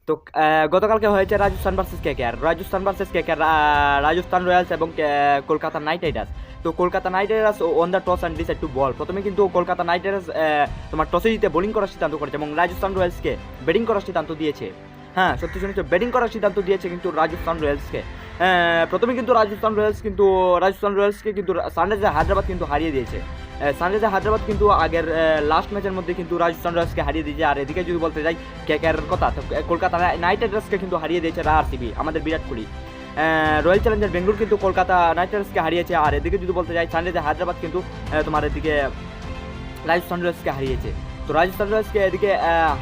তো গতকালকে হয়েছে Rajasthan versus KKR, Rajasthan Royals এবং কলকাতা নাইট রাইডার্স। তো Kolkata Knight Riders on the toss and decide to bowl. প্রথমে কিন্তু কলকাতা নাইট রাইডার্স তোমার টসে জিতে বোলিং করার সিদ্ধান্ত করেছে এবং রাজস্থান রয়্যালসকে ব্যাটিং করার সিদ্ধান্ত দিয়েছে। হ্যাঁ, সত্যি শুনেছো, ব্যাটিং করার সিদ্ধান্ত দিয়েছে কিন্তু রাজস্থান রয়্যালসকে। প্রথমে কিন্তু রাজস্থান রয়্যালসকে কিন্তু সানরাইজার্স হায়দ্রাবাদ কিন্তু হারিয়ে দিয়েছে। সানরাইজার্স হায়দ্রাবাদ কিন্তু আগের লাস্ট ম্যাচের মধ্যে কিন্তু রাজস্থান রয়্যালসকে হারিয়ে দিয়েছে। আর এদিকে যদি বলতে যাই কেকেআরের কথা, তো কলকাতা নাইট রাইডার্সকে কিন্তু হারিয়ে দিয়েছে আরসিবি, আমাদের বিরাট কোহলি। রয়্যাল চ্যালেঞ্জার বেঙ্গলোর কিন্তু কলকাতা নাইট রাইডার্সকে হারিয়েছে। আর এদিকে যদি বলতে যাই সানরাইজার্স হায়দ্রাবাদ কিন্তু তোমার এদিকে রাজস্থান রয়্যালসকে হারিয়েছে। তো রাজস্থান রয়্যালসকে এদিকে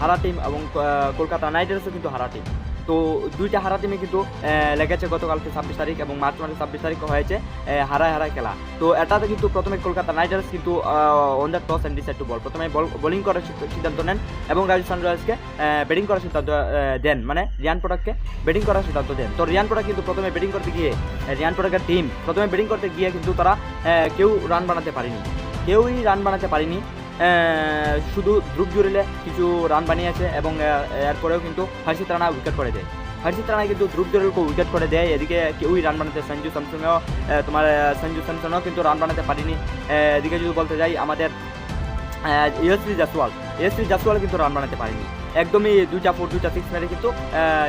হারা টিম এবং কলকাতা নাইট রাইডার্সও কিন্তু হারা টিম। তো দুইটা হারা টিমে কিন্তু লেগেছে গতকালকে 26 তারিখ এবং মার্চ মাসের 26 তারিখ হয়েছে হারায় খেলা। তো এটাতে কিন্তু প্রথমে কলকাতা নাইট রাইডার্স কিন্তু on the toss and decide to bowl, প্রথমে বোলিং করার সিদ্ধান্ত নেন এবং রাজস্থান রয়্যালসকে ব্যাটিং করার সিদ্ধান্ত দেন, মানে রিয়ান পরাগকে ব্যাটিং করার সিদ্ধান্ত দেন। তো রিয়ান পরাগ কিন্তু প্রথমে ব্যাটিং করতে গিয়ে রিয়ান পরাগের টিম প্রথমে ব্যাটিং করতে গিয়ে কিন্তু তারা কেউই রান বানাতে পারেনি। শুধু ধ্রুব জুরেলে কিছু রান বানিয়েছে এবং এরপরেও কিন্তু হর্ষিত রানা উইকেট করে দেয়। হর্ষিত রানা কিন্তু ধ্রুব জুরেলকে উইকেট করে দেয়। এদিকে কেউই রান বানাতে, সঞ্জু স্যামসনও কিন্তু রান বানাতে পারেনি। এদিকে যদি বলতে যাই আমাদের ইয়শ্রী জাসওয়াল কিন্তু রান বানাতে পারেনি। একদমই 2টা 4 2টা 6 মেরে কিন্তু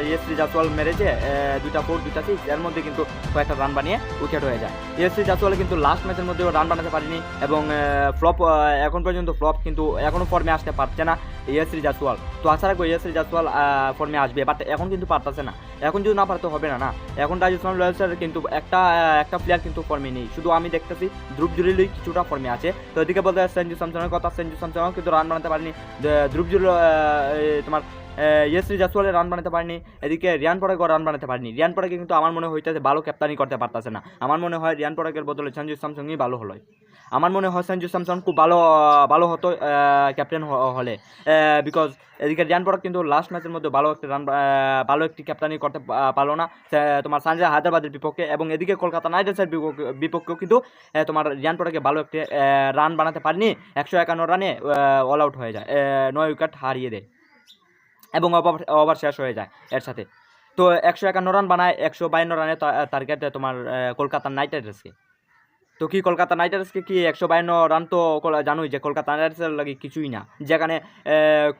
ইয়শ্রী জাসওয়াল মেরেছে 2টা 4 2টা 6, এর মধ্যে কিন্তু কয়েকটা রান বানিয়ে উইকেট হয়ে যায়। ইয়শ্রী জাসওয়াল কিন্তু লাস্ট ম্যাচের মধ্যেও রান বানাতে পারেনি এবং ফ্লপ এখন পর্যন্ত কিন্তু এখনও ফর্মে আসতে পারছে না ইয়শ্রী জাসওয়াল। তো আশা রাখবো ইয়শ্রী জাসওয়াল ফর্মে আসবে, বাট এখন কিন্তু পারতেছে না। এখন যদি না পারতে হবে না এখন রাজস্থান রয়্যালসের কিন্তু একটা প্লেয়ার কিন্তু ফর্মে নেই, শুধু আমি দেখতেছি ধ্রুব জুরেলই কিছুটা ফর্মে আছে। তো এদিকে বলতে সঞ্জু স্যামসনের কথা, সঞ্জু স্যামসনও কিন্তু রান বানাতে পারেনি, ধ্রুব জুরেল তোমার ইয়শ্রী জাসওয়ালের রান বানাতে পারেনি। এদিকে রিয়ান পরাগও রান বানাতে পারেনি। রিয়ান পরাগে কিন্তু আমার মনে হইতেছে ভালো ক্যাপ্টেনি করতে পারতেছে না। আমার মনে হয় রিয়ান পরাগের বদলে সঞ্জু স্যামসনই ভালো হলো। আমার মনে হয় সঞ্জু স্যামসন খুব ভালো হতো ক্যাপ্টেন হলে, বিকজ এদিকে রিয়ান পরাগ কিন্তু লাস্ট ম্যাচের মধ্যে ভালো একটি ক্যাপ্টেনি করতে পারলো না তোমার সানরাইজার্স হায়দ্রাবাদের বিপক্ষে। এবং এদিকে কলকাতা নাইট রাইডার্সের বিপক্ষেও কিন্তু তোমার রিয়ান পরাগে ভালো একটি রান বানাতে পারেনি। 151 রানে অল আউট হয়ে যায়, 9 উইকেট হারিয়ে দেয় এবং ওভার শেষ হয়ে যায় এর সাথে। তো 151 রান বানায় 152 রানে টার্গেট তোমার কলকাতা নাইট রাইডার্সকে। তো কি কলকাতা নাইট রাইডার্সকে কি 152 রান তো জানোই যে কলকাতা নাইট রাইডার্সের লাগে কিছুই না, যেখানে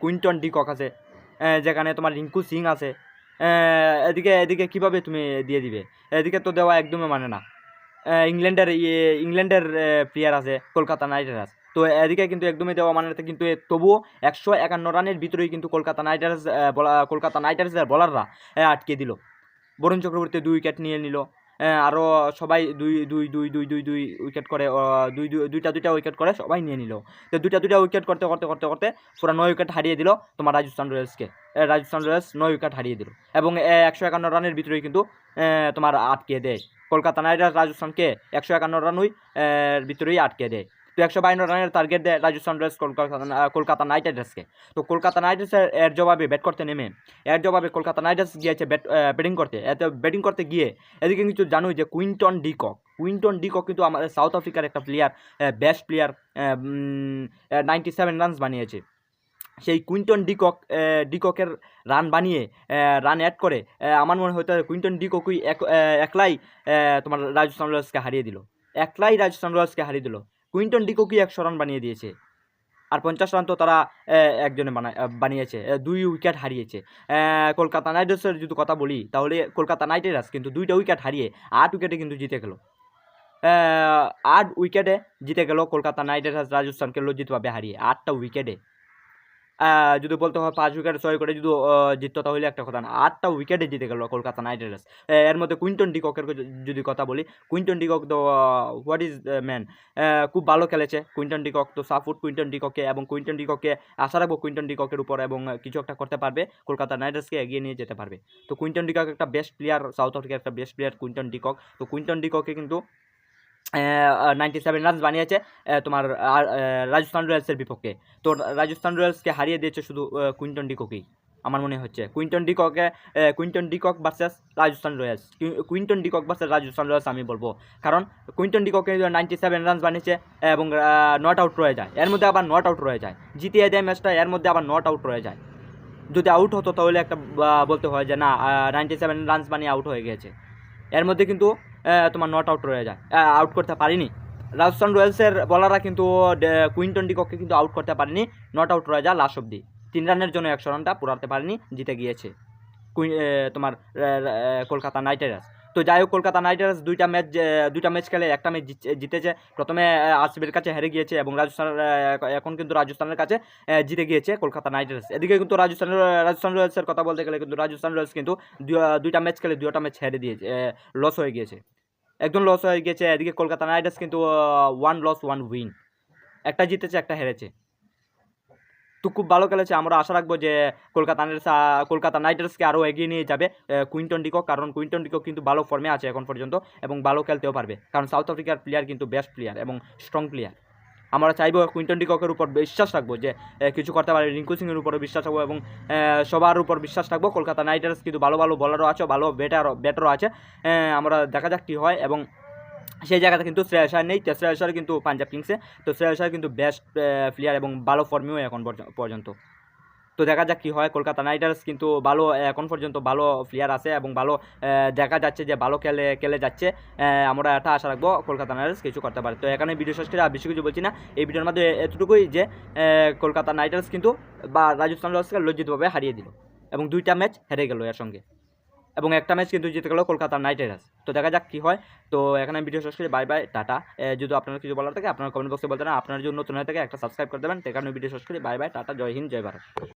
কুইন্টন ডিকক আছে, যেখানে তোমার রিঙ্কু সিং আছে। এদিকে কিভাবে তুমি দিয়ে দিবে? এদিকে তো দেওয়া একদমই মানে না। ইংল্যান্ডের প্লেয়ার আছে কলকাতা নাইট রাইডার্স, তো এদিকে কিন্তু একদমই দেওয়া মানে না। কিন্তু তবুও 151 রানের ভিতরেই কিন্তু কলকাতা নাইট রাইডার্সের বলাররা আটকে দিল। বরুণ চক্রবর্তী 2 উইকেট নিয়ে নিল, আরও সবাই দুই উইকেট করে, দুইটা উইকেট করে সবাই নিয়ে নিল। তো দুইটা উইকেট করতে পুরো 9 উইকেট হারিয়ে দিল তোমার রাজস্থান রয়্যালস 9 উইকেট হারিয়ে দিল এবং 151 রানের ভিতরেই কিন্তু তোমার আটকে দেয় কলকাতা নাইট রাইডার্স। রাজস্থানকে 151 রানই ভিতরেই আটকে দেয়। তো 152 রানের টার্গেট দেয় রাজস্থান রয়্যালস কলকাতা নাইট রাইডার্সকে। তো কলকাতা নাইট রাইডার্স এর জবাবে কলকাতা নাইট রাইডার্স গিয়েছে ব্যাটিং করতে গিয়ে এদিকে কিন্তু জানোই যে কুইন্টন ডিকক কিন্তু আমাদের সাউথ আফ্রিকার একটা প্লেয়ার, বেস্ট প্লেয়ার, 97 রানস বানিয়েছে। সেই কুইন্টন ডিককের রান বানিয়ে রান অ্যাড করে আমার মনে হয়তো কুইন্টন ডিককই একলাই তোমার রাজস্থান রয়্যালসকে হারিয়ে দিল। কুইন্টন ডিককই 100 রান বানিয়ে দিয়েছে আর 50 রান তো তারা একজনে বানিয়েছে, 2 উইকেট হারিয়েছে। কলকাতা নাইট রাইডার্সের যদি কথা বলি তাহলে কলকাতা নাইট রাইডার্স কিন্তু 2টা উইকেট হারিয়ে 8 উইকেটে কিন্তু জিতে গেল। 8 উইকেটে জিতে গেল কলকাতা নাইট রাইডার্স রাজস্থানকে লজ্জিতভাবে হারিয়ে 8টা উইকেটে। যদি বলতে হয় 5 উইকেটে 6 করে যদি জিততো তাহলে একটা কথা না, 8টা উইকেটে জিতে গেল কলকাতা নাইট রাইডার্স। এর মধ্যে কুইন্টন ডিককের যদি কথা বলি, কুইন্টন ডিকক তো হোয়াট ইজ ম্যান, খুব ভালো খেলেছে কুইন্টন ডিকক। তো সাপোর্ট কুইন্টন ডিককে এবং কুইন্টন ডিককে আশা রাখবো কুইন্টন ডিককের উপর এবং কিছু একটা করতে পারবে, কলকাতা নাইট রাইডার্সকে এগিয়ে নিয়ে যেতে পারবে। তো কুইন্টন ডিকক একটা বেস্ট প্লেয়ার, সাউথ আফ্রিকার একটা বেস্ট প্লেয়ার কুইন্টন ডিকক। তো কুইন্টন ডিককে কিন্তু 97 রানস বানিয়েছে তোমার রাজস্থান রয়্যালসের বিপক্ষে। তো রাজস্থান রয়্যালসকে হারিয়ে দিয়েছে শুধু কুইন্টন ডিককই আমার মনে হচ্ছে। Quinton de Kock versus Rajasthan Royals আমি বলবো, কারণ কুইন্টন ডিককে 97 রানস বানিয়েছে এবং নট আউট রয়ে যায়, এর মধ্যে আবার নট আউট রয়ে যায়, জিতিয়ে দেয় ম্যাচটা, এর মধ্যে আবার নট আউট রয়ে যায়। যদি আউট হতো তাহলে একটা বলতে হয় যে না 97 রানস বানিয়ে আউট হয়ে গেছে। এর মধ্যে কিন্তু তোমার নট আউট রয়ে যায়, আউট করতে পারিনি। রাজস্থান রয়্যালসের বলাররা কিন্তু কুইন্টন ডিককে কিন্তু আউট করতে পারেনি, নট আউট রয়ে যায় লাস্ট অব্দি। 3 রানের জন্য 100 রানটা পুরাতে পারেনি, জিতে গিয়েছে তোমার কলকাতা নাইট রাইডার্স। তো যাই হোক, কলকাতা নাইট রাইডার্স দুইটা ম্যাচ খেলে একটা ম্যাচ জিতেছে। প্রথমে আরসিবির কাছে হেরে গিয়েছে এবং এখন কিন্তু রাজস্থানের কাছে জিতে গিয়েছে কলকাতা নাইট রাইডার্স। এদিকে কিন্তু রাজস্থান রয়্যালসের কথা বলতে গেলে কিন্তু রাজস্থান রয়্যালস কিন্তু দুইটা ম্যাচ খেলে দুইটা ম্যাচ হেরে দিয়েছে, লস হয়ে গিয়েছে, একদম লস হয়ে গিয়েছে। এদিকে কলকাতা নাইট রাইডার্স কিন্তু 1 লস 1 উইন, একটা জিতেছে একটা হেরেছে। তো খুব ভালো খেলেছে। আমরা আশা রাখবো যে কলকাতা নাইট রাইডার্সকে আরও এগিয়ে নিয়ে যাবে কুইন্টন ডিকক, কারণ কুইন্টন ডিকক কিন্তু ভালো ফর্মে আছে এখন পর্যন্ত এবং ভালো খেলতেও পারবে, কারণ সাউথ আফ্রিকার প্লেয়ার কিন্তু বেস্ট প্লেয়ার এবং স্ট্রং প্লেয়ার। আমরা চাইবো কুইন্টন ডিককের উপর বিশ্বাস রাখবো যে কিছু করতে পারে, রিঙ্কু সিংয়ের উপরে বিশ্বাস রাখবো এবং সবার উপর বিশ্বাস রাখবো। কলকাতা নাইট রাইডার্স কিন্তু ভালো ভালো বলারও আছে, ভালো ব্যাটারও আছে। আমরা দেখা যাক কী হয়। এবং সেই জায়গাতে কিন্তু শ্রেয়াস আয়ার নেই, শ্রেয়াস আয়ার কিন্তু পাঞ্জাব কিংসে, তো শ্রেয়াস আয়ার কিন্তু বেস্ট প্লেয়ার এবং ভালো ফর্মেও এখন পর্যন্ত। তো দেখা যাক কী হয়। কলকাতা নাইট রাইডার্স কিন্তু ভালো এখন পর্যন্ত ভালো প্লেয়ার আছে এবং ভালো দেখা যাচ্ছে যে ভালো খেলে যাচ্ছে। আমরা এটা আশা রাখবো কলকাতা নাইট রাইডার্স কিছু করতে পারে। তো এখানে ভিডিও শেষ করে আর বেশি কিছু বলছি না, এই ভিডিওর মধ্যে এতটুকুই যে কলকাতা নাইট রাইডার্স কিন্তু রাজস্থান রয়্যালসকে লজ্জিতভাবে হারিয়ে দিল এবং দুইটা ম্যাচ হেরে গেল এর সঙ্গে, এবং একটা ম্যাচ কিন্তু জিতে গেল কলকাতা নাইট রাইডার্স। তো দেখা যাক কী হয়। তো এখানে ভিডিও শেষ করি, বাই বাই, টাটা। যদি আপনার কিছু বলার থাকে আপনার কমেন্ট বক্সে বলতে না, আপনার জন্য নতুন হয়ে থাকে একটা সাবস্ক্রাইব করে দেবেন। তো এখানে ভিডিও শেষ করি, বাই বাই, টাটা, জয় হিন্দ, জয় ভারত।